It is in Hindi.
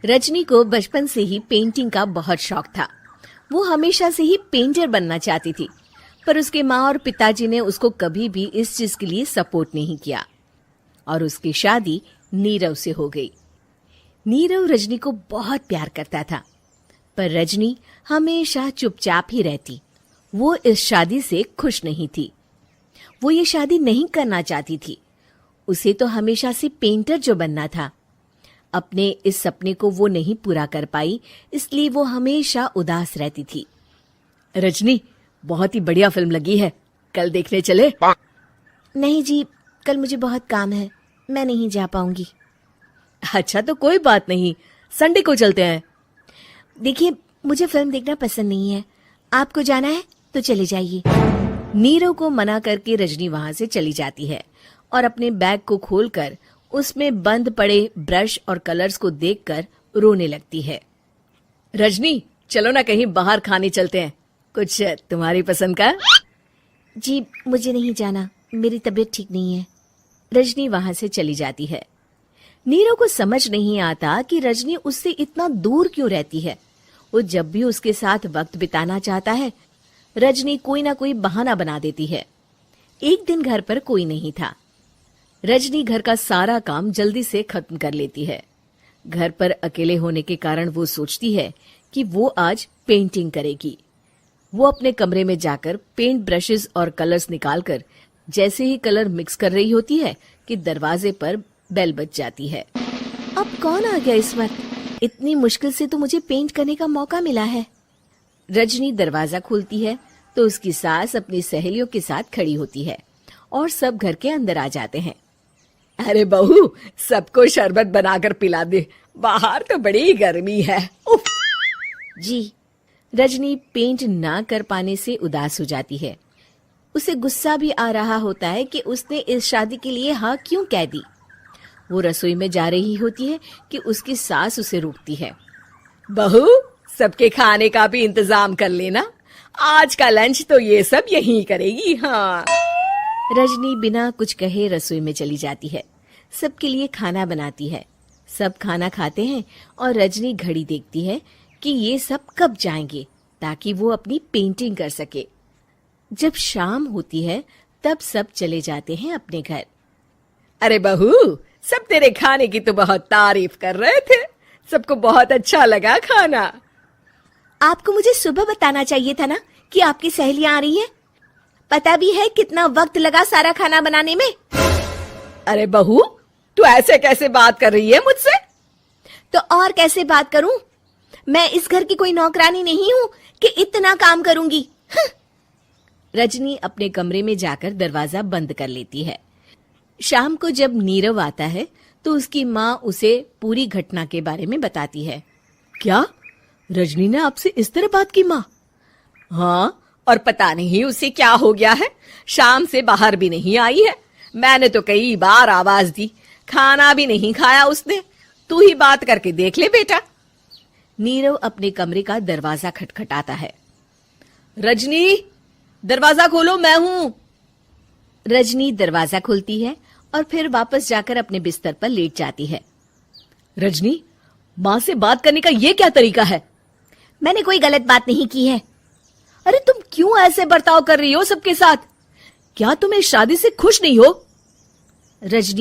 रजनी को बचपन से ही पेंटिंग का बहुत शौक था। वो हमेशा से ही पेंटर बनना चाहती थी, पर उसके माँ और पिताजी ने उसको कभी भी इस चीज के लिए सपोर्ट नहीं किया और उसकी शादी नीरव से हो गई। नीरव रजनी को बहुत प्यार करता था, पर रजनी हमेशा चुपचाप ही रहती। वो इस शादी से खुश नहीं थी। वो ये शादी नहीं करना चाहती थी। उसे तो हमेशा से पेंटर जो बनना था। अपने इस सपने को वो नहीं पूरा कर पाई, इसलिए वो हमेशा उदास रहती थी। रजनी, बहुत ही बढ़िया फिल्म लगी है, कल देखने चले? नहीं जी, कल मुझे बहुत काम है, मैं नहीं जा पाऊंगी। अच्छा तो कोई बात नहीं, संडे को चलते हैं। देखिए, मुझे फिल्म देखना पसंद नहीं है। आपको जाना है तो चले जाइए। नीरव को मना करके रजनी वहां से चली जाती है और अपने बैग को खोलकर उसमें बंद पड़े ब्रश और कलर्स को देखकर रोने लगती है। रजनी, चलो ना कहीं बाहर खाने चलते हैं, कुछ तुम्हारी पसंद का। जी, मुझे नहीं जाना, मेरी तबीयत ठीक नहीं है। रजनी वहां से चली जाती है। नीरव को समझ नहीं आता कि रजनी उससे इतना दूर क्यों रहती है। वो जब भी उसके साथ वक्त बिताना चाहता है, रजनी कोई ना कोई बहाना बना देती है। एक दिन घर पर कोई नहीं था। रजनी घर का सारा काम जल्दी से खत्म कर लेती है। घर पर अकेले होने के कारण वो सोचती है कि वो आज पेंटिंग करेगी। वो अपने कमरे में जाकर पेंट ब्रशेस और कलर्स निकालकर जैसे ही कलर मिक्स कर रही होती है कि दरवाजे पर बेल बज जाती है। अब कौन आ गया इस वक्त? इतनी मुश्किल से तो मुझे पेंट करने का मौका मिला है। रजनी दरवाजा खोलती है तो उसकी सास अपनी सहेलियों के साथ खड़ी होती है और सब घर के अंदर आ जाते हैं। अरे बहू, सबको शरबत बनाकर पिला दे, बाहर तो बड़ी गर्मी है। उफ। जी। रजनी पेंट ना कर पाने से उदास हो जाती है। उसे गुस्सा भी आ रहा होता है कि उसने इस शादी के लिए हाँ क्यों कह दी। वो रसोई में जा रही होती है कि उसकी सास उसे रोकती है। बहू, सबके खाने का भी इंतजाम कर लेना, आज का लंच तो ये सब यहीं करेगी। हाँ। रजनी बिना कुछ कहे रसोई में चली जाती है। सबके लिए खाना बनाती है। सब खाना खाते हैं और रजनी घड़ी देखती है कि ये सब कब जाएंगे ताकि वो अपनी पेंटिंग कर सके। जब शाम होती है तब सब चले जाते हैं अपने घर। अरे बहू, सब तेरे खाने की तो बहुत तारीफ कर रहे थे, सबको बहुत अच्छा लगा खाना। आपको मुझे सुबह बताना चाहिए था ना कि आपकी सहेलियां आ रही हैं। पता भी है कितना वक्त लगा सारा खाना बनाने में। अरे बहू, तू ऐसे कैसे बात कर रही है मुझसे? तो और कैसे बात करूं? मैं इस घर की कोई नौकरानी नहीं हूं कि इतना काम करूंगी। रजनी अपने कमरे में जाकर दरवाजा बंद कर लेती है। शाम को जब नीरव आता है तो उसकी माँ उसे पूरी घटना के बारे में बताती है। क्या रजनी ने आपसे इस तरह बात की माँ? हाँ, और पता नहीं उसे क्या हो गया है, शाम से बाहर भी नहीं आई है। मैंने तो कई बार आवाज दी, खाना भी नहीं खाया उसने। तू ही बात करके देख ले बेटा। नीरव अपने कमरे का दरवाजा खटखटाता है। रजनी, दरवाजा खोलो, मैं हूं। रजनी दरवाजा खोलती है और फिर वापस जाकर अपने बिस्तर पर लेट जाती है। रजनी, माँ से बात करने का ये क्या तरीका है? मैंने कोई गलत बात नहीं की है। अरे तुम क्यों ऐसे बर्ताव कर रही हो सबके साथ? क्या तुम इस शादी से खुश नहीं हो? रजनी